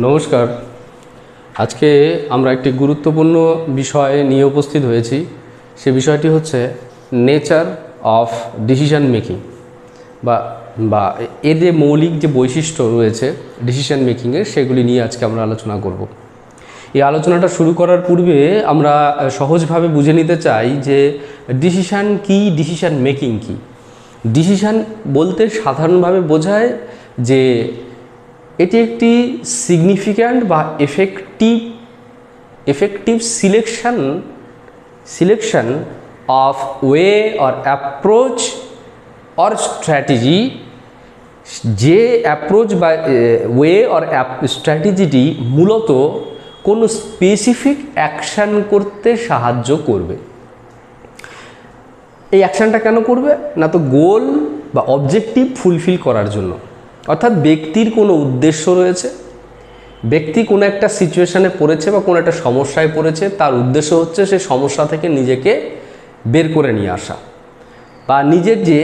নমস্কার। আজকে আমরা একটি গুরুত্বপূর্ণ বিষয় নিয়ে উপস্থিত হয়েছি। সে বিষয়টি হচ্ছে নেচার অফ ডিসিশন মেকিং বা বা এর যে মৌলিক যে বৈশিষ্ট্য রয়েছে ডিসিশন মেকিংয়ের, সেগুলি নিয়ে আজকে আমরা আলোচনা করব। এই আলোচনাটা শুরু করার পূর্বে আমরা সহজভাবে বুঝে নিতে চাই যে ডিসিশন কি, ডিসিশন মেকিং কি। ডিসিশন বলতে সাধারণভাবে বোঝায় যে এটি একটি সিগনিফিক্যান্ট বা effective selection of way or approach or strategy, যে অ্যাপ্রোচ বা ওয়ে অর স্ট্র্যাটেজিটি মূলত কোনো স্পেসিফিক অ্যাকশান করতে সাহায্য করবে। এই অ্যাকশানটা কেন করবে না, তো গোল বা অবজেক্টিভ ফুলফিল করার জন্য। অর্থাৎ ব্যক্তির কোনো উদ্দেশ্য রয়েছে, ব্যক্তি কোনো একটা সিচুয়েশানে পড়েছে বা কোনো একটা সমস্যায় পড়েছে, তার উদ্দেশ্য হচ্ছে সে সমস্যা থেকে নিজেকে বের করে নিয়ে আসা বা নিজের যে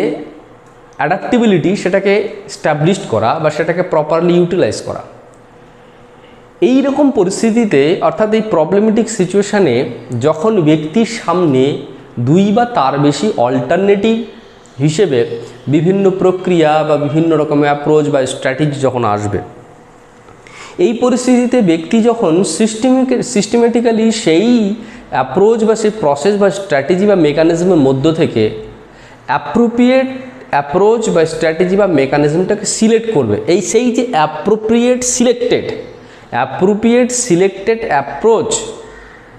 অ্যাডাপ্টেবিলিটি সেটাকে স্ট্যাবলিশ করা বা সেটাকে প্রপারলি ইউটিলাইজ করা। এই রকম পরিস্থিতিতে, অর্থাৎ এই প্রবলেমেটিক সিচুয়েশানে যখন ব্যক্তির সামনে দুই বা তার বেশি অল্টারনেটিভ হিসেবে বিভিন্ন প্রক্রিয়া বা বিভিন্ন রকমের অ্যাপ্রোচ বা স্ট্র্যাটেজি যখন আসবে, এই পরিস্থিতিতে ব্যক্তি যখন সিস্টেমেটিক্যালি সেই অ্যাপ্রোচ বা সেই প্রসেস বা স্ট্র্যাটেজি বা মেকানিজমের মধ্য থেকে অ্যাপ্রোপ্রিয়েট অ্যাপ্রোচ বা স্ট্র্যাটেজি বা মেকানিজমটাকে সিলেক্ট করবে, সেই যে অ্যাপ্রোপ্রিয়েট সিলেক্টেড অ্যাপ্রোচ,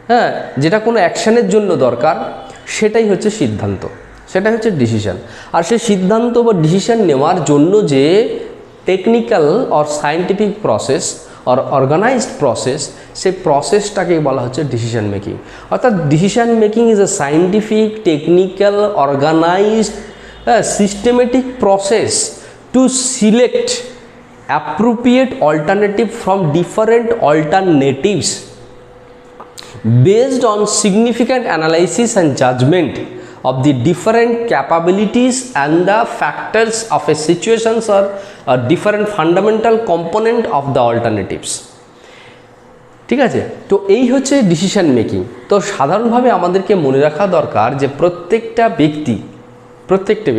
হ্যাঁ, যেটা কোনো অ্যাকশানের জন্য দরকার, সেটাই হচ্ছে সিদ্ধান্ত, সেটাই হচ্ছে ডিসিশন। আর সেই সিদ্ধান্ত বা ডিসিশন নেওয়ার জন্য যে technical or scientific process or organized process, সেই প্রসেসটাকে বলা হচ্ছে ডিসিশন মেকিং। অর্থাৎ decision making is a scientific, technical, organized, systematic process to select appropriate alternative from different alternatives based on significant analysis and judgment of the different capabilities and the factors of a situations or a different fundamental component of the alternatives. ঠিক আছে, তো এই হচ্ছে decision making. তো সাধারণভাবে আমাদেরকে মনে রাখা দরকার যে প্রত্যেকটা ব্যক্তি, প্রত্যেকটি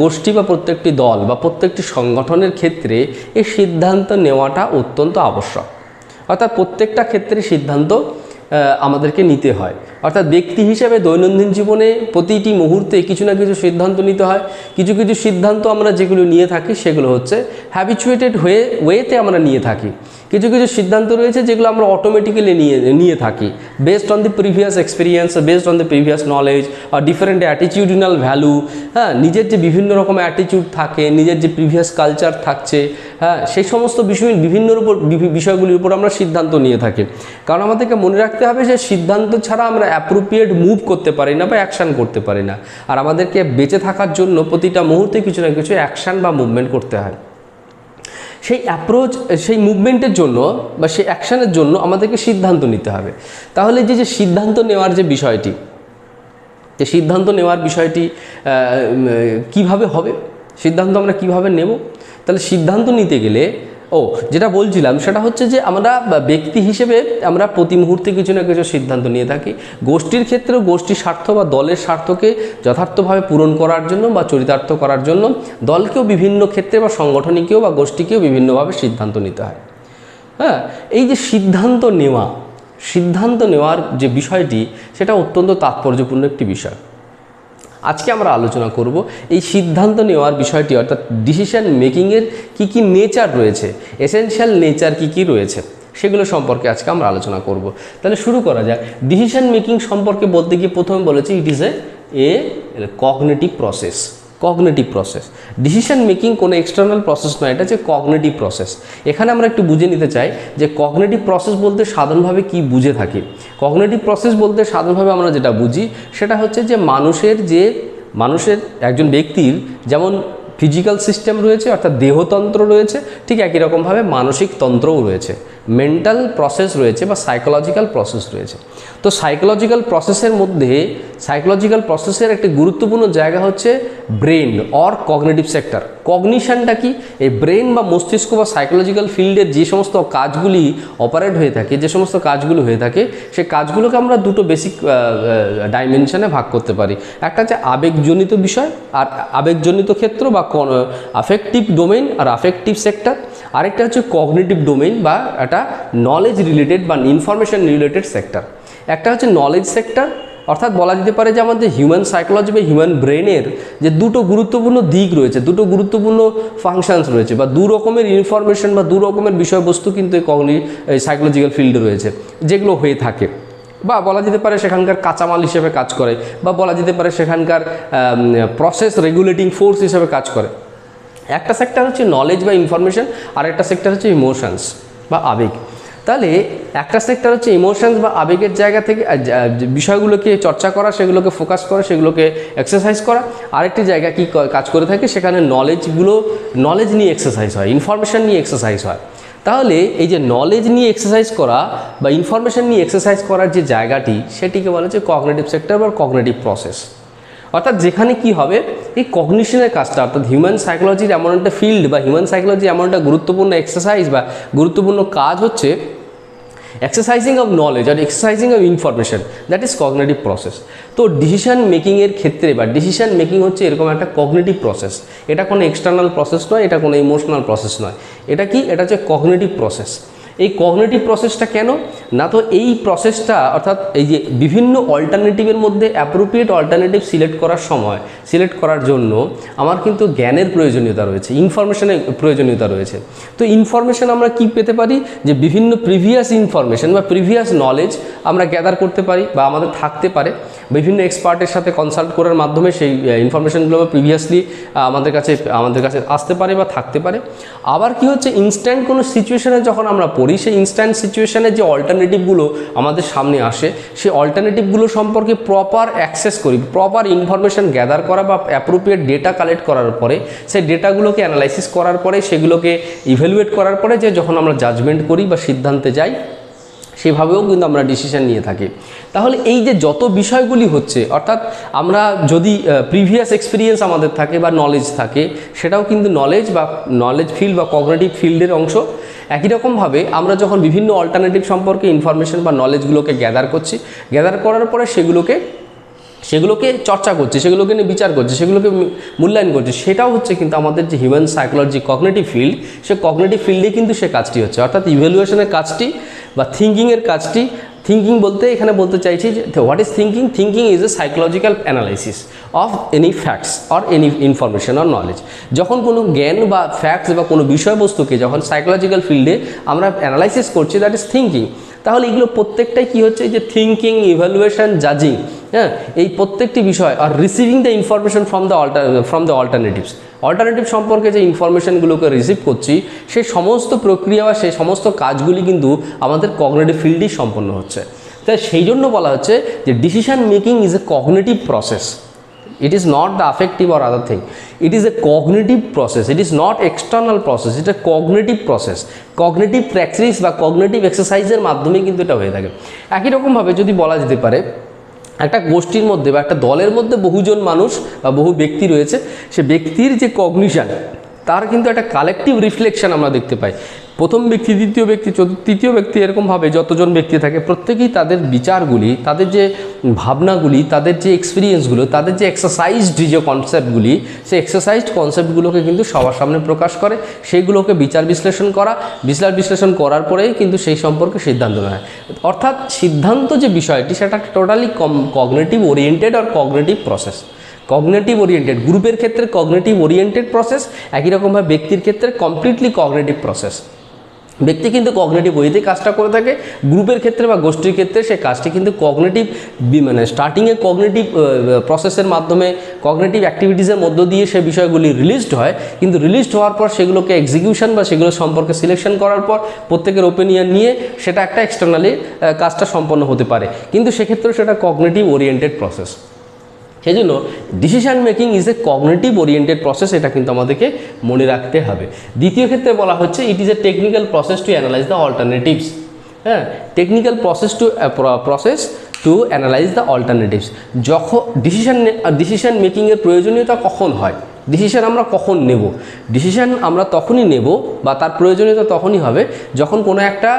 গোষ্ঠী বা প্রত্যেকটি দল বা প্রত্যেকটি সংগঠনের ক্ষেত্রে এই সিদ্ধান্ত নেওয়াটা অত্যন্ত আবশ্যক। অর্থাৎ প্রত্যেকটা ক্ষেত্রে সিদ্ধান্ত আমাদেরকে নিতে হয়। অর্থাৎ ব্যক্তি হিসেবে দৈনন্দিন জীবনে প্রতিটি মুহূর্তে কিছু না কিছু সিদ্ধান্ত নিতে হয়। কিছু সিদ্ধান্ত আমরা যেগুলো নিয়ে থাকি সেগুলো হচ্ছে হ্যাবিচুয়েটেড ওয়েতে আমরা নিয়ে থাকি। কিছু সিদ্ধান্ত রয়েছে যেগুলো আমরা অটোমেটিক্যালি নিয়ে থাকি based on the previous experience, based on the previous knowledge আর ডিফারেন্ট অ্যাটিটিউডিনাল ভ্যালু। হ্যাঁ, নিজের যে বিভিন্ন রকম অ্যাটিটিউড থাকে, নিজের যে প্রিভিয়াস কালচার থাকছে, হ্যাঁ, সেই সমস্ত বিষয়গুলির উপর আমরা সিদ্ধান্ত নিয়ে থাকি। কারণ আমাদেরকে মনে রাখতে হবে যে সিদ্ধান্ত ছাড়া আমরা অ্যাপ্রোপ্রিয়েট মুভ করতে পারি না বা অ্যাকশান করতে পারি না। আর আমাদেরকে বেঁচে থাকার জন্য প্রতিটা মুহূর্তে কিছু না কিছু অ্যাকশান বা মুভমেন্ট করতে হয়। সেই অ্যাপ্রোচ, সেই মুভমেন্টের জন্য বা সেই অ্যাকশানের জন্য আমাদেরকে সিদ্ধান্ত নিতে হবে। তাহলে যে সিদ্ধান্ত নেওয়ার যে বিষয়টি কিভাবে হবে, সিদ্ধান্ত আমরা কিভাবে নেব, তাহলে সিদ্ধান্ত নিতে গেলে যেটা বলছিলাম সেটা হচ্ছে যে আমরা ব্যক্তি হিসেবে আমরা প্রতি মুহূর্তে কিছু না কিছু সিদ্ধান্ত নিয়ে থাকি। গোষ্ঠীর ক্ষেত্রেও গোষ্ঠীর স্বার্থ বা দলের স্বার্থকে যথার্থভাবে পূরণ করার জন্য বা চরিতার্থ করার জন্য দলকেও বিভিন্ন ক্ষেত্রে বা সংগঠনকেও বা গোষ্ঠীকেও বিভিন্নভাবে সিদ্ধান্ত নিতে হয়। হ্যাঁ, এই যে সিদ্ধান্ত নেওয়ার যে বিষয়টি, সেটা অত্যন্ত তাৎপর্যপূর্ণ একটি বিষয়। আজকে আমরা আলোচনা করব এই সিদ্ধান্ত নেওয়ার বিষয়টি, অর্থাৎ ডিসিশন মেকিংয়ের কী নেচার রয়েছে, এসেনশিয়াল নেচার কী রয়েছে, সেগুলো সম্পর্কে আজকে আমরা আলোচনা করব। তাহলে শুরু করা যাক। ডিসিশন মেকিং সম্পর্কে বলতে গিয়ে প্রথমে বলেছি ইট is A cognitive process. Decision making কোনো এক্সটার্নাল প্রসেস নয়, এটা হচ্ছে কগনিটিভ প্রসেস। এখানে আমরা একটু বুঝে নিতে চাই যে কগনিটিভ প্রসেস বলতে সাধারণভাবে কি বুঝে থাকি। কগনিটিভ প্রসেস বলতে সাধারণভাবে আমরা যেটা বুঝি সেটা হচ্ছে যে মানুষের একজন ব্যক্তির যেমন ফিজিক্যাল সিস্টেম রয়েছে অর্থাৎ দেহতন্ত্র রয়েছে, ঠিক একই রকমভাবে মানসিক তন্ত্রও রয়েছে, মেন্টাল প্রসেস রয়েছে বা সাইকোলজিক্যাল প্রসেস রয়েছে। তো সাইকোলজিক্যাল প্রসেসের মধ্যে সাইকোলজিক্যাল প্রসেসের একটি গুরুত্বপূর্ণ জায়গা হচ্ছে ব্রেন অর কগনিটিভ সেক্টর। কগনিশনটা কি? এই ব্রেন বা মস্তিষ্ক বা সাইকোলজিক্যাল ফিল্ডের যে সমস্ত কাজগুলি অপারেট হয়ে থাকে, যে সমস্ত কাজগুলো হয়ে থাকে, সেই কাজগুলোকে আমরা দুটো বেসিক ডাইমেনশনে ভাগ করতে পারি। একটা হচ্ছে আবেগজনিত বিষয় আর আবেগজনিত ক্ষেত্র বা আফেক্টিভ ডোমেইন আর আফেক্টিভ সেক্টর। আরেকটা হচ্ছে কগনিটিভ ডোমেইন বা একটা নলেজ রিলেটেড বা ইনফরমেশন রিলেটেড সেক্টর। একটা হচ্ছে নলেজ সেক্টর, অর্থাৎ বলা যেতে পারে যে আমাদের হিউম্যান সাইকোলজি বা হিউম্যান ব্রেনের যে দুটো গুরুত্বপূর্ণ দিক রয়েছে, দুটো গুরুত্বপূর্ণ ফাংশনস রয়েছে বা দু রকমের ইনফরমেশন বা দু রকমের বিষয়বস্তু কিন্তু এই সাইকোলজিক্যাল ফিল্ডে রয়েছে, যেগুলো হয়ে থাকে বা বলা যেতে পারে সেখানকার কাঁচামাল হিসেবে কাজ করে বা বলা যেতে পারে সেখানকার প্রসেস রেগুলেটিং ফোর্স হিসেবে কাজ করে। একটা সেক্টর হচ্ছে নলেজ বা ইনফরমেশন, আর একটা সেক্টর হচ্ছে ইমোশনস বা আবেগ। তাহলে একটা সেক্টর হচ্ছে ইমোশনস বা আবেগের জায়গা থেকে বিষয়গুলোকে চর্চা করা, সেগুলোকে ফোকাস করা, সেগুলোকে এক্সারসাইজ করা। আরেকটি জায়গা কি কাজ করে থাকে, সেখানে নলেজ নিয়ে এক্সারসাইজ হয়, ইনফরমেশন নিয়ে এক্সারসাইজ হয়। তাহলে এই যে নলেজ নিয়ে এক্সারসাইজ করা বা ইনফরমেশন নিয়ে এক্সারসাইজ করার যে জায়গাটি, সেটিকে বলা হচ্ছে কগনিটিভ সেক্টর বা কগনিটিভ প্রসেস। অর্থাৎ যেখানে কি হবে, এই কগনিশনের কাজটা, অর্থাৎ হিউম্যান সাইকোলজির এমন একটা ফিল্ড বা হিউম্যান সাইকোলজি এমন একটা গুরুত্বপূর্ণ এক্সারসাইজ বা গুরুত্বপূর্ণ কাজ হচ্ছে এক্সারসাইজিং অফ নলেজ আর exercising of information, that is cognitive process. তো ডিসিশন মেকিংয়ের ক্ষেত্রে বা ডিসিশন মেকিং হচ্ছে এরকম একটা কগনিটিভ প্রসেস। এটা কোনো এক্সটার্নাল প্রসেস নয়, এটা কোনো ইমোশনাল প্রসেস নয়। এটা কি? এটা হচ্ছে কগনিটিভ প্রসেস। এই কগনিটিভ প্রসেসটা কেন না, তো এই প্রসেসটা অর্থাৎ এই যে বিভিন্ন অল্টারনেটিভের মধ্যে অ্যাপ্রোপ্রিয়েট অল্টারনেটিভ সিলেক্ট করার জন্য আমার কিন্তু জ্ঞানের প্রয়োজনীয়তা রয়েছে, ইনফরমেশনের প্রয়োজনীয়তা রয়েছে। তো ইনফরমেশন আমরা কি পেতে পারি, যে বিভিন্ন প্রিভিয়াস ইনফরমেশন বা প্রিভিয়াস নলেজ আমরা গ্যাদার করতে পারি বা আমাদের থাকতে পারে। বিভিন্ন এক্সপার্টের সাথে কনসাল্ট করার মাধ্যমে সেই ইনফরমেশনগুলো প্রিভিয়াসলি আমাদের কাছে আসতে পারে বা থাকতে পারে। আবার কি হচ্ছে, ইনস্ট্যান্ট কোনো সিচুয়েশনে যখন আমরা পড়ি, সেই ইনস্ট্যান্ট সিচুয়েশনে যে অল্টারনেটিভগুলো আমাদের সামনে আসে, সেই অল্টারনেটিভগুলো সম্পর্কে প্রপার অ্যাক্সেস করি, প্রপার ইনফরমেশন গ্যাদার করা বা অ্যাপ্রোপ্রিয়েট ডেটা কালেক্ট করার পরে, সেই ডেটাগুলোকে অ্যানালাইসিস করার পরে, সেগুলোকে ইভ্যালুয়েট করার পরে যে যখন আমরা জাজমেন্ট করি বা সিদ্ধান্তে যাই, সেভাবেও কিন্তু আমরা ডিসিশন নিয়ে থাকি। তাহলে এই যে যত বিষয়গুলি হচ্ছে, অর্থাৎ আমরা যদি প্রিভিয়াস এক্সপিরিয়েন্স আমাদের থাকে বা নলেজ থাকে, সেটাও কিন্তু নলেজ ফিল্ড বা কগনিটিভ ফিল্ডের অংশ। একই রকমভাবে আমরা যখন বিভিন্ন অল্টারনেটিভ সম্পর্কে ইনফরমেশন বা নলেজগুলোকে গ্যাদার করার পরে সেগুলোকে চর্চা করছি, সেগুলোকে নিয়ে বিচার করছি, সেগুলোকে মূল্যায়ন করছি, সেটাও হচ্ছে কিন্তু আমাদের যে হিউম্যান সাইকোলজি কগনিটিভ ফিল্ড, সে কগনিটিভ ফিল্ডে কিন্তু সে কাজটি হচ্ছে। অর্থাৎ ইভ্যালুয়েশনের কাজটি বা থিঙ্কিংয়ের কাজটি, থিঙ্কিং বলতে এখানে বলতে চাইছি যে what is thinking? Thinking is a psychological analysis of any facts or any information or knowledge. যখন কোনো জ্ঞান বা ফ্যাক্টস বা কোনো বিষয়বস্তুকে যখন সাইকোলজিক্যাল ফিল্ডে আমরা অ্যানালাইসিস করছি, দ্যাট ইজ থিঙ্কিং। তাহলে এগুলো প্রত্যেকটাই কী হচ্ছে, যে থিঙ্কিং, ইভ্যালুয়েশন, জাজিং, হ্যাঁ, এই প্রত্যেকটি বিষয় আর receiving the information from the alternative সম্পর্কে যে ইনফরমেশনগুলোকে রিসিভ করছি, সেই সমস্ত প্রক্রিয়া বা সেই সমস্ত কাজগুলি কিন্তু আমাদের কগনিটিভ ফিল্ডেই সম্পন্ন হচ্ছে। তাই সেই জন্য বলা হচ্ছে যে decision making is A cognitive process. It is not the affective or other thing. It is a cognitive process. It is not external process. It is a cognitive process. Cognitive practice বা cognitive exercise এর মাধ্যমে কিন্তু এটা হয়ে থাকে। একই রকমভাবে যদি বলা যেতে পারে, একটা গোষ্ঠীর মধ্যে বা একটা দলের মধ্যে বহুজন মানুষ বা বহু ব্যক্তি রয়েছে, সে ব্যক্তির যে কগনিশন, তার কিন্তু একটা কালেকটিভ রিফ্লেকশন আমরা দেখতে পাই। প্রথম ব্যক্তি, দ্বিতীয় ব্যক্তি, তৃতীয় ব্যক্তি, এরকমভাবে যতজন ব্যক্তি থাকে, প্রত্যেকেই তাদের বিচারগুলি, তাদের যে ভাবনাগুলি, তাদের যে এক্সপিরিয়েন্সগুলো, তাদের যে এক্সারসাইজড যে কনসেপ্টগুলি, সেই এক্সারসাইজড কনসেপ্টগুলোকে কিন্তু সবার সামনে প্রকাশ করে, সেইগুলোকে বিচার বিশ্লেষণ করার পরেই কিন্তু সেই সম্পর্কে সিদ্ধান্ত নেয়। অর্থাৎ সিদ্ধান্ত যে বিষয়টি, সেটা টোটালি কগনিটিভ ওরিয়েন্টেড আর কগনিটিভ প্রসেস। কগনিটিভ ওরিয়েন্টেড গ্রুপের ক্ষেত্রে কগনিটিভ ওরিয়েন্টেড প্রসেস, একই রকমভাবে ব্যক্তির ক্ষেত্রে কমপ্লিটলি কগনিটিভ প্রসেস। ব্যক্তি কিন্তু কগনিটিভ ওয়েতে কাজটা করে থাকে, গ্রুপের ক্ষেত্রে বা গোষ্ঠীর ক্ষেত্রে সে কাজটি কিন্তু কগনিটিভ স্টার্টিংয়ে কগনিটিভ প্রসেসের মাধ্যমে, কগনিটিভ অ্যাক্টিভিটিসের মধ্য দিয়ে সে বিষয়গুলি রিলিজড হয়, কিন্তু রিলিজড হওয়ার পর সেগুলোকে এক্সিকিউশন বা সেগুলো সম্পর্কে সিলেকশন করার পর প্রত্যেকের ওপিনিয়ন নিয়ে সেটা একটা এক্সটার্নালি কাজটা সম্পন্ন হতে পারে, কিন্তু সেক্ষেত্রেও সেটা কগনিটিভ ওরিয়েন্টেড প্রসেস। সেই জন্য decision making is A cognitive oriented process, এটা কিন্তু আমাদেরকে মনে রাখতে হবে। দ্বিতীয় ক্ষেত্রে বলা হচ্ছে it is a technical process to analyse the alternatives. হ্যাঁ, technical process to analyse the alternatives. যখন ডিসিশন মেকিংয়ের প্রয়োজনীয়তা কখন হয়, ডিসিশন আমরা কখন নেব, ডিসিশন আমরা তখনই নেব বা তার প্রয়োজনীয়তা তখনই হবে যখন কোনো একটা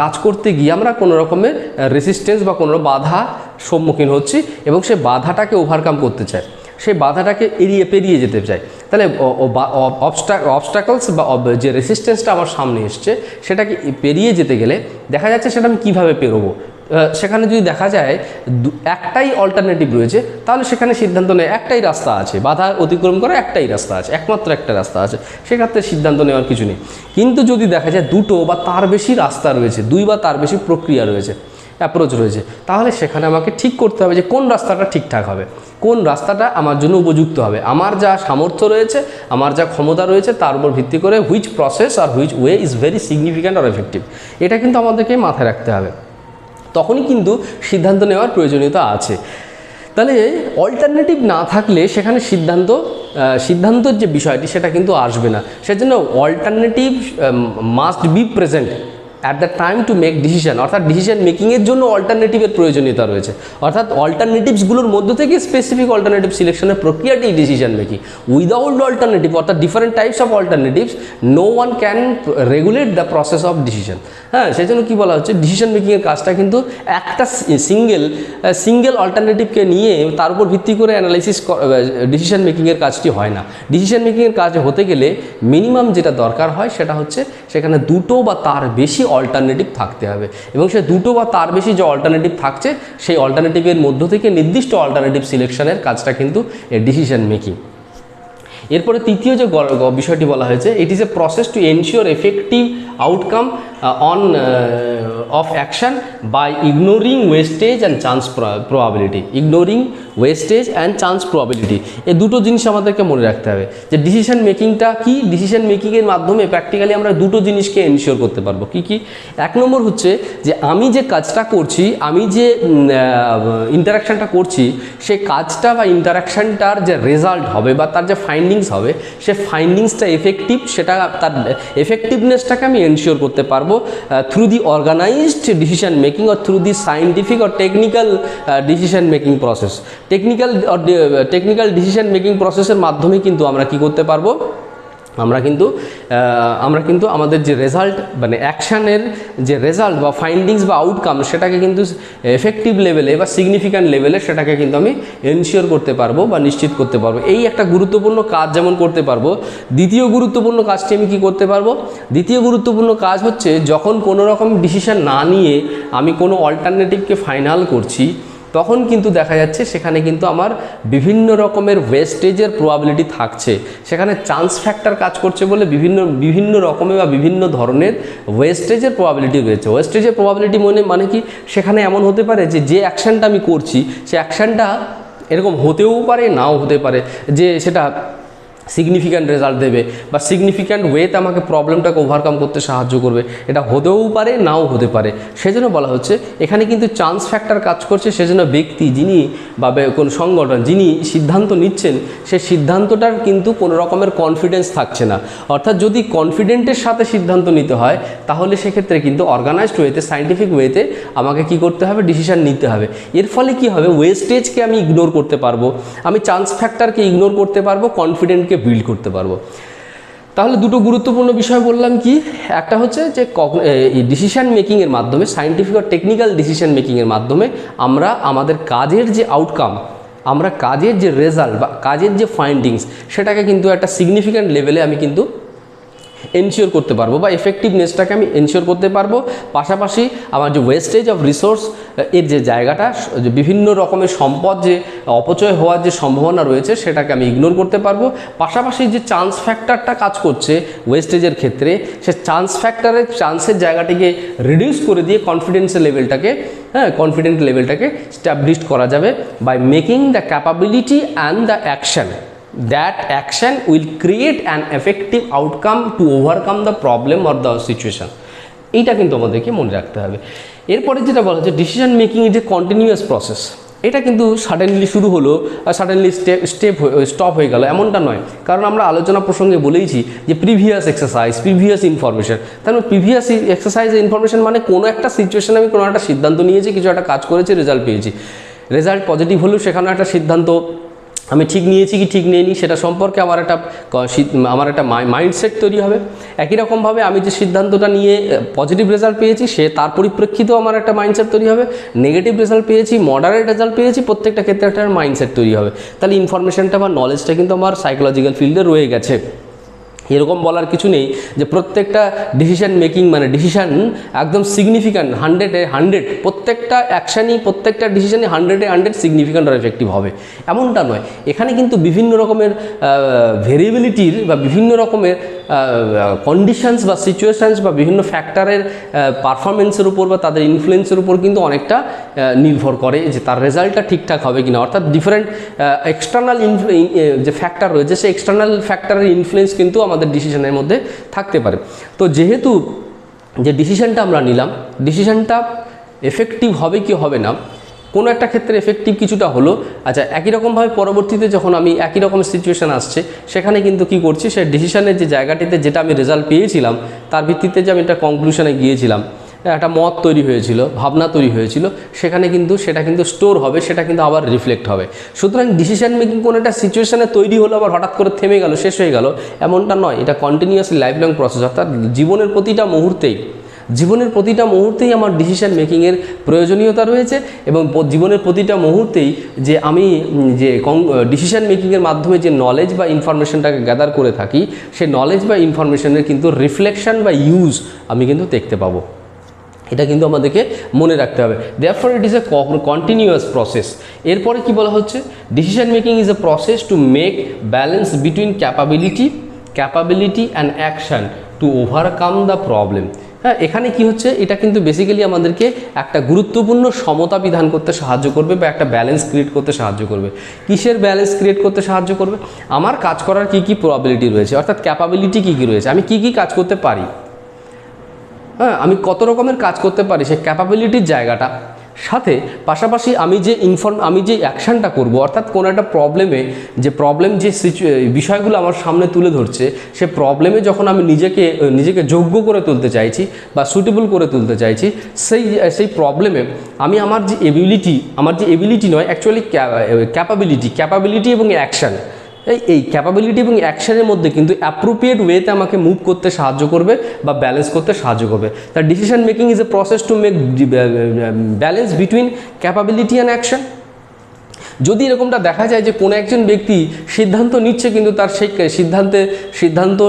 কাজ করতে গিয়ে আমরা কোনো রকমের রেসিস্টেন্স বা কোনো বাধা সম্মুখীন হচ্ছি এবং সে বাধাটাকে ওভারকাম করতে চাই, সেই বাধাটাকে পেরিয়ে যেতে চাই। তাহলে অবস্টাকলস বা যে রেসিস্টেন্সটা আমার সামনে এসছে সেটাকে পেরিয়ে যেতে গেলে দেখা যাচ্ছে সেটা আমি কীভাবে পেরোবো। সেখানে যদি দেখা যায় একটাই অল্টারনেটিভ রয়েছে, তাহলে সেখানে সিদ্ধান্ত নেয় একটাই রাস্তা আছে, বাধা অতিক্রম করার একটাই রাস্তা আছে, একমাত্র একটা রাস্তা আছে, সেক্ষেত্রে সিদ্ধান্ত নেওয়ার কিছু নেই। কিন্তু যদি দেখা যায় দুটো বা তার বেশি রাস্তা রয়েছে, দুই বা তার বেশি প্রক্রিয়া রয়েছে, অ্যাপ্রোচ রয়েছে, তাহলে সেখানে আমাকে ঠিক করতে হবে যে কোন রাস্তাটা ঠিকঠাক হবে, কোন রাস্তাটা আমার জন্য উপযুক্ত হবে, আমার যা সামর্থ্য রয়েছে, আমার যা ক্ষমতা রয়েছে তার উপর ভিত্তি করে হুইচ প্রসেস আর which way is very significant আর এফেক্টিভ, এটা কিন্তু আমাদেরকে মাথায় রাখতে হবে। তখনই কিন্তু সিদ্ধান্ত নেওয়ার প্রয়োজনীয়তা আছে। তাহলে অল্টারনেটিভ না থাকলে সেখানে সিদ্ধান্তর যে বিষয়টি সেটা কিন্তু আসবে না। সেজন্য alternative must be present at the time to make decision, অর্থাৎ ডিসিশন মেকিংয়ের জন্য অল্টারনেটিভের প্রয়োজনীয়তা রয়েছে। অর্থাৎ অল্টারনেটিভসগুলোর মধ্য থেকে স্পেসিফিক অল্টারনেটিভ সিলেকশনের প্রক্রিয়াটি ডিসিশন মেকিং। উইদাউট অল্টারনেটিভ অর্থাৎ different types of alternatives no one can regulate the process of decision. হ্যাঁ, সেই জন্য কী বলা হচ্ছে, ডিসিশন মেকিংয়ের কাজটা কিন্তু একটা সিঙ্গেল অল্টারনেটিভকে নিয়ে তার উপর ভিত্তি করে অ্যানালাইসিস ডিসিশন মেকিংয়ের কাজটি হয় না। ডিসিশন মেকিংয়ের কাজ হতে গেলে মিনিমাম যেটা দরকার হয় সেটা হচ্ছে সেখানে দুটো বা তার বেশি অল্টারনেটিভ থাকতে হবে এবং সে দুটো বা তার বেশি যে অল্টারনেটিভ থাকছে সেই অল্টারনেটিভের মধ্য থেকে নির্দিষ্ট অল্টারনেটিভ সিলেকশনের কাজটা কিন্তু ডিসিশন মেকিং। এরপরে তৃতীয় যে বিষয়টি বলা হয়েছে, it is a process to ensure effective outcome of action by ignoring wastage and chance probability. Ignoring wastage and chance probability, এই দুটো জিনিস আমাদেরকে মনে রাখতে হবে যে ডিসিশন মেকিংটা কি। ডিসিশন মেকিংয়ের মাধ্যমে প্র্যাকটিক্যালি আমরা দুটো জিনিসকে এনশিওর করতে পারবো। কি কি? এক নম্বর হচ্ছে যে আমি যে কাজটা করছি, আমি যে ইন্টারাকশানটা করছি, সেই কাজটা বা ইন্টারাকশানটার যে রেজাল্ট হবে বা তার যে ফাইন্ডিংস হবে, সে ফাইন্ডিংসটা এফেক্টিভ, সেটা তার এফেক্টিভনেসটাকে আমি এনশিওর করতে পারবো through the organized decision making or through the scientific or technical decision making process. Technical decision making প্রসেসের মাধ্যমে কিন্তু আমরা কি করতে পারবো, আমরা কিন্তু আমাদের যে রেজাল্ট মানে অ্যাকশানের যে রেজাল্ট বা ফাইন্ডিংস বা আউটকাম সেটাকে কিন্তু এফেক্টিভ লেভেলে বা সিগনিফিক্যান্ট লেভেলে সেটাকে কিন্তু আমি এনশিওর করতে পারবো বা নিশ্চিত করতে পারবো। এই একটা গুরুত্বপূর্ণ কাজ যেমন করতে পারবো, দ্বিতীয় গুরুত্বপূর্ণ কাজটি আমি কি করতে পারবো, দ্বিতীয় গুরুত্বপূর্ণ কাজ হচ্ছে যখন কোনো রকম ডিসিশন না নিয়ে আমি কোনো অল্টারনেটিভকে ফাইনাল করছি, তখন কিন্তু দেখা যাচ্ছে সেখানে কিন্তু আমার বিভিন্ন রকমের ওয়েস্টেজের প্রবাবিলিটি থাকছে। সেখানে চান্স ফ্যাক্টর কাজ করছে বলে বিভিন্ন রকমের বা বিভিন্ন ধরনের ওয়েস্টেজের প্রবাবিলিটি রয়েছে। ওয়েস্টেজের প্রবাবিলিটি মানে কি, সেখানে এমন হতে পারে যে অ্যাকশানটা আমি করছি সে অ্যাকশানটা এরকম হতেও পারে, নাও হতে পারে যে সেটা সিগনিফিক্যান্ট রেজাল্ট দেবে বা সিগনিফিক্যান্ট ওয়েতে আমাকে প্রবলেমটাকে ওভারকাম করতে সাহায্য করবে, এটা হতেও পারে, নাও হতে পারে। সেজন্য বলা হচ্ছে এখানে কিন্তু চান্স ফ্যাক্টর কাজ করছে। সেজন্য ব্যক্তি যিনি বা কোন সংগঠন যিনি সিদ্ধান্ত নিচ্ছেন, সেই সিদ্ধান্তটার কিন্তু কোনো রকমের কনফিডেন্স থাকছে না। অর্থাৎ যদি কনফিডেন্টের সাথে সিদ্ধান্ত নিতে হয়, তাহলে সেক্ষেত্রে কিন্তু অর্গানাইজড ওয়েতে, সায়েন্টিফিক ওয়েতে আমাকে কি করতে হবে, ডিসিশন নিতে হবে। এর ফলে কি হবে, ওয়েস্টেজকে আমি ইগনোর করতে পারবো, আমি চান্স ফ্যাক্টরকে ইগনোর করতে পারবো, কনফিডেন্টকে বিল্ড করতে পারবো। তাহলে দুটো গুরুত্বপূর্ণ বিষয় বললাম কি, একটা হচ্ছে যে ডিসিশন মেকিংয়ের মাধ্যমে, সায়েন্টিফিক আর টেকনিক্যাল ডিসিশন মেকিংয়ের মাধ্যমে আমরা আমাদের কাজের যে আউটকাম, আমরা কাজের যে রেজাল্ট বা কাজের যে ফাইন্ডিংস, সেটাকে কিন্তু একটা সিগনিফিক্যান্ট লেভেলে আমি কিন্তু এনশিওর করতে পারবো বা এফেক্টিভনেসটাকে আমি এনশিওর করতে পারবো। পাশাপাশি আমার যে ওয়েস্টেজ অফ রিসোর্স এর যে জায়গাটা, যে বিভিন্ন রকমের সম্পদ যে অপচয় হওয়ার যে সম্ভাবনা রয়েছে, সেটাকে আমি ইগনোর করতে পারবো। পাশাপাশি যে চান্স ফ্যাক্টরটা কাজ করছে ওয়েস্টেজের ক্ষেত্রে, সে চান্সের জায়গাটিকে রিডিউস করে দিয়ে কনফিডেন্ট লেভেলটাকে স্ট্যাবলিশড করা যাবে by making the capability and the action, that action will create an effective outcome to overcome the problem or the situation. এইটা কিন্তু আমাদেরকে মনে রাখতে হবে। এরপরে যেটা বলা হচ্ছে decision making is A continuous process. এটা কিন্তু সাডেনলি শুরু হলো আর সাডেনলি স্টপ হয়ে গেল এমনটা নয়, কারণ আমরা আলোচনা প্রসঙ্গে বলেইছি যে প্রিভিয়াস এক্সারসাইজ, প্রিভিয়াস ইনফরমেশন। তার মানে প্রিভিয়াস এক্সারসাইজ ইনফরমেশন মানে কোনো একটা সিচুয়েশনে আমি কোনো একটা সিদ্ধান্ত নিয়েছি, কিছু একটা কাজ করেছি, রেজাল্ট পেয়েছি। রেজাল্ট পজিটিভ হলেও সেখানে একটা সিদ্ধান্ত আমি ঠিক নিয়েছি কি ঠিক নিইনি সেটা সম্পর্কে আমার একটা মাইন্ডসেট তৈরি হবে। একই রকমভাবে আমি যে সিদ্ধান্তটা নিয়ে পজিটিভ রেজাল্ট পেয়েছি সে তার পরিপ্রেক্ষিতেও আমার একটা মাইন্ডসেট তৈরি হবে। নেগেটিভ রেজাল্ট পেয়েছি, মডারেট রেজাল্ট পেয়েছি, প্রত্যেকটা ক্ষেত্রে একটা মাইন্ডসেট তৈরি হবে। তাহলে ইনফরমেশনটা বা নলেজটা কিন্তু আমার সাইকোলজিক্যাল ফিল্ডে রয়ে গেছে। এরকম বলার কিছু নেই যে প্রত্যেকটা ডিসিশন মেকিং মানে ডিসিশান একদম সিগনিফিক্যান্ট 100-এ 100, প্রত্যেকটা অ্যাকশানই প্রত্যেকটা ডিসিশনই 100-এ 100 সিগনিফিক্যান্ট আর এফেক্টিভ হবে এমনটা নয়। এখানে কিন্তু বিভিন্ন রকমের ভেরিয়েবিলিটির বা বিভিন্ন রকমের কন্ডিশনস বা সিচুয়েশানস বা বিভিন্ন ফ্যাক্টরের পারফরমেন্সের উপর বা তাদের ইনফ্লুয়েন্সের উপর কিন্তু অনেকটা নির্ভর করে যে তার রেজাল্টটা ঠিকঠাক হবে কিনা। অর্থাৎ ডিফারেন্ট এক্সটার্নাল যে ফ্যাক্টর রয়েছে সেই এক্সটার্নাল ফ্যাক্টরের ইনফ্লুয়েন্স কিন্তু আমাদের ডিসিশনের মধ্যে থাকতে পারে। তো যেহেতু যে ডিসিশনটা আমরা নিলাম, ডিসিশনটা এফেক্টিভ হবে কি হবে না, কোনো একটা ক্ষেত্রে এফেক্টিভ কিছুটা হলো, আচ্ছা একই রকমভাবে পরবর্তীতে যখন আমি একই রকমের সিচুয়েশান আসছে সেখানে কিন্তু কি করছি, সেই ডিসিশনের যে জায়গাটিতে যেটা আমি রেজাল্ট পেয়েছিলাম তার ভিত্তিতে যে আমি একটা কনক্লুশনে গিয়েছিলাম, একটা মত তৈরি হয়েছিল, ভাবনা তৈরি হয়েছিল, সেখানে কিন্তু সেটা কিন্তু স্টোর হবে, সেটা কিন্তু আবার রিফ্লেক্ট হবে। সুতরাং ডিসিশন মেকিং কোনো একটা সিচুয়েশানে তৈরি হলো আবার হঠাৎ করে থেমে গেল, শেষ হয়ে গেল এমনটা নয়। এটা কন্টিনিউয়াসলি লাইফ লং প্রসেস। অর্থাৎ জীবনের প্রতিটা মুহূর্তেই আমার ডিসিশন মেকিংয়ের প্রয়োজনীয়তা রয়েছে এবং জীবনের প্রতিটা মুহূর্তেই যে আমি যে ডিসিশন মেকিংয়ের মাধ্যমে যে নলেজ বা ইনফরমেশনটাকে গ্যাদার করে থাকি সেই নলেজ বা ইনফরমেশনের কিন্তু রিফ্লেকশন বা ইউজ আমি কিন্তু দেখতে পাবো। এটা কিন্তু আমাদেরকে মনে রাখতে হবে। Therefore it is A continuous process. এরপরে কি বলা হচ্ছে, decision making is a process to make balance between capability and action to overcome the problem. হ্যাঁ, এখানে কি হচ্ছে, এটা কিন্তু বেসিক্যালি আমাদেরকে একটা গুরুত্বপূর্ণ সমতা বিধান করতে সাহায্য করবে বা একটা ব্যালেন্স ক্রিয়েট করতে সাহায্য করবে। কিসের ব্যালেন্স ক্রিয়েট করতে সাহায্য করবে? আমার কাজ করার কী কী প্রবাবিলিটি রয়েছে, অর্থাৎ ক্যাপাবিলিটি কী কী রয়েছে, আমি কী কী কাজ করতে পারি, হ্যাঁ আমি কত রকমের কাজ করতে পারি, সেই ক্যাপাবিলিটির জায়গাটা সাথে পাশাপাশি আমি যে অ্যাকশানটা করব, অর্থাৎ কোনো একটা প্রবলেমে যে বিষয়গুলো আমার সামনে তুলে ধরছে, সে প্রবলেমে যখন আমি নিজেকে যোগ্য করে তুলতে চাইছি বা সুটেবল করে তুলতে চাইছি, সেই প্রবলেমে আমি আমার যে এবিলিটি নয় অ্যাকচুয়ালি ক্যাপাবিলিটি এবং অ্যাকশান, এই ক্যাপাবিলিটি এবং অ্যাকশনের মধ্যে কিন্তু অ্যাপ্রোপ্রিয়েট ওয়েতে আমাকে মুভ করতে সাহায্য করবে বা ব্যালেন্স করতে সাহায্য করবে। তার decision making is a process to make balance between capability and action. যদি এরকমটা দেখা যায় যে কোনো একজন ব্যক্তি সিদ্ধান্ত নিচ্ছে কিন্তু তার সেই সিদ্ধান্ত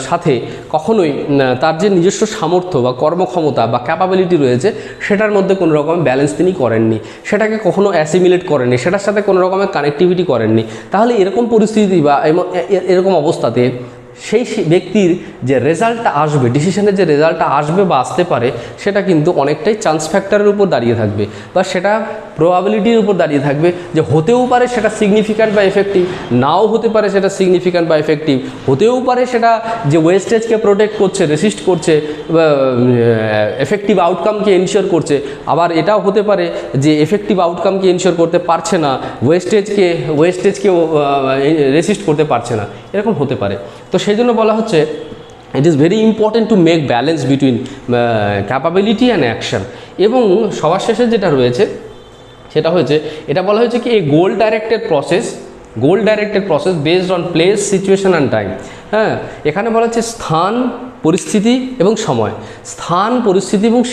সাথে কখনোই তার যে নিজস্ব সামর্থ্য বা কর্মক্ষমতা বা ক্যাপাবিলিটি রয়েছে সেটার মধ্যে কোনো রকমের ব্যালেন্স তিনি করেননি, সেটাকে কখনো অ্যাসিমিলেট করেননি, সেটার সাথে কোনো রকমের কানেক্টিভিটি করেননি, তাহলে এরকম পরিস্থিতি বা এরকম অবস্থাতে সেই ব্যক্তির যে রেজাল্টটা আসবে, ডিসিশনের যে রেজাল্টটা আসবে বা আসতে পারে, সেটা কিন্তু অনেকটাই চান্স ফ্যাক্টরের উপর দাঁড়িয়ে থাকবে বা সেটা প্রবাবিলিটির উপর দাঁড়িয়ে থাকবে যে হতেও পারে সেটা সিগনিফিক্যান্ট বা এফেক্টিভ, নাও হতে পারে সেটা সিগনিফিক্যান্ট বা এফেক্টিভ, হতেও পারে সেটা যে ওয়েস্টেজকে প্রোটেক্ট করছে, রেসিস্ট করছে, এফেক্টিভ আউটকামকে এনশিওর করছে, আবার এটাও হতে পারে যে এফেক্টিভ আউটকামকে এনশিওর করতে পারছে না, ওয়েস্টেজকে রেসিস্ট করতে পারছে না, এরকম হতে পারে। তো সেই জন্য বলা হচ্ছে it is very important to make balance between capability and action. এবং সবার শেষে যেটা রয়েছে সেটা হয়েছে, এটা বলা হয়েছে কি, এই goal directed process based on place, situation and time. হ্যাঁ, এখানে বলা হচ্ছে স্থান, পরিস্থিতি এবং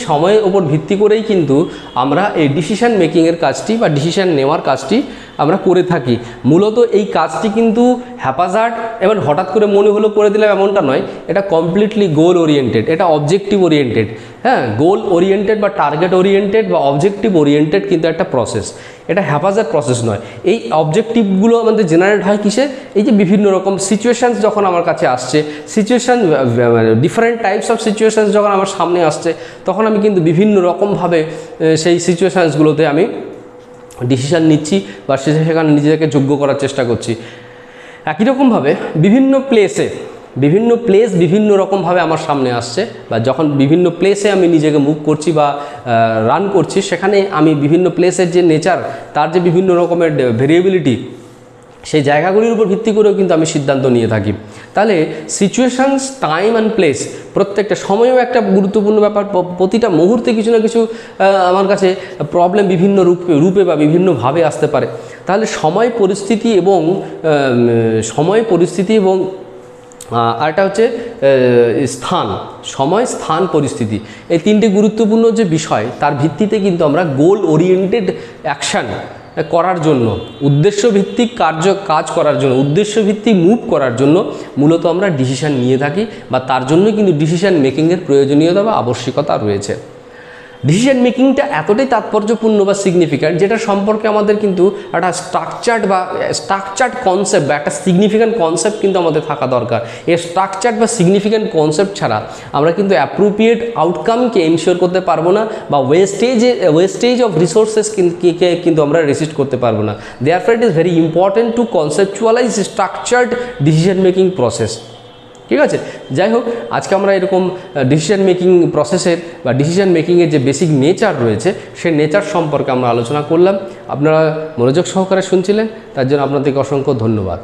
সময়ের ওপর ভিত্তি করেই কিন্তু আমরা এই ডিসিশন মেকিংয়ের কাজটি বা ডিসিশন নেওয়ার কাজটি আমরা করে থাকি। মূলত এই কাজটি কিন্তু হ্যাপাজার্ড এবং হঠাৎ করে মনে হলো করে দিলাম এমনটা নয়, এটা কমপ্লিটলি গোল ওরিয়েন্টেড, এটা অবজেক্টিভ ওরিয়েন্টেড। হ্যাঁ, গোল ওরিয়েন্টেড বা টার্গেট ওরিয়েন্টেড বা অবজেক্টিভ ওরিয়েন্টেড কিন্তু একটা প্রসেস, এটা হ্যাপাজার্ড প্রসেস নয়। এই অবজেক্টিভগুলো আমাদের জেনারেট হয় কিসে, এই যে বিভিন্ন রকম সিচুয়েশানস যখন আমার কাছে আসছে, ডিফারেন্ট টাইপস অফ সিচুয়েশানস যখন আমার সামনে আসছে, তখন আমি কিন্তু বিভিন্ন রকমভাবে সেই সিচুয়েশানসগুলোতে আমি ডিসিশান নিচ্ছি বা সেখানে নিজেকে যোগ্য করার চেষ্টা করছি। একই রকমভাবে বিভিন্ন প্লেসে বিভিন্ন প্লেস বিভিন্ন রকমভাবে আমার সামনে আসছে, বা যখন বিভিন্ন প্লেসে আমি নিজেকে মুভ করছি বা রান করছি, সেখানে আমি বিভিন্ন প্লেসের যে নেচার, তার যে বিভিন্ন রকমের ভেরিয়েবিলিটি, সেই জায়গাগুলির উপর ভিত্তি করেও কিন্তু আমি সিদ্ধান্ত নিয়ে থাকি। তাহলে সিচুয়েশানস, টাইম অ্যান্ড প্লেস, প্রত্যেকটা সময়ও একটা গুরুত্বপূর্ণ ব্যাপার। প্রতিটা মুহূর্তে কিছু না কিছু আমার কাছে প্রবলেম বিভিন্ন রূপে বা বিভিন্নভাবে আসতে পারে। তাহলে সময়, পরিস্থিতি এবং আরেকটা হচ্ছে স্থান, সময়, স্থান, পরিস্থিতি, এই তিনটে গুরুত্বপূর্ণ যে বিষয়, তার ভিত্তিতে কিন্তু আমরা গোল ওরিয়েন্টেড অ্যাকশান করার জন্য, উদ্দেশ্যভিত্তিক কাজ করার জন্য, উদ্দেশ্যভিত্তিক মুভ করার জন্য মূলত আমরা ডিসিশান নিয়ে থাকি, বা তার জন্যই কিন্তু ডিসিশান মেকিংয়ের প্রয়োজনীয়তা বা আবশ্যিকতা রয়েছে। ডিসিশন মেকিংটা এতটাই তাৎপর্যপূর্ণ বা সিগনিফিক্যান্ট, যেটা সম্পর্কে আমাদের কিন্তু একটা স্ট্রাকচার্ড কনসেপ্ট বা একটা সিগনিফিক্যান্ট কনসেপ্ট কিন্তু আমাদের থাকা দরকার। এই স্ট্রাকচার্ড বা সিগনিফিক্যান্ট কনসেপ্ট ছাড়া আমরা কিন্তু অ্যাপ্রোপ্রিয়েট আউটকামকে এনশিওর করতে পারবো না, বা ওয়েস্টেজ অফ রিসোর্সেস কিন্তু আমরা রেসিস্ট করতে পারবো না। Therefore it is very important to conceptualise structured decision making process. ঠিক আছে, যাই হোক, আজকে আমরা এরকম ডিসিশন মেকিং প্রসেসের বা ডিসিশন মেকিংয়ের যে বেসিক নেচার রয়েছে, সেই নেচার সম্পর্কে আমরা আলোচনা করলাম। আপনারা মনোযোগ সহকারে শুনছিলেন, তার জন্য আপনাদেরকে অসংখ্য ধন্যবাদ।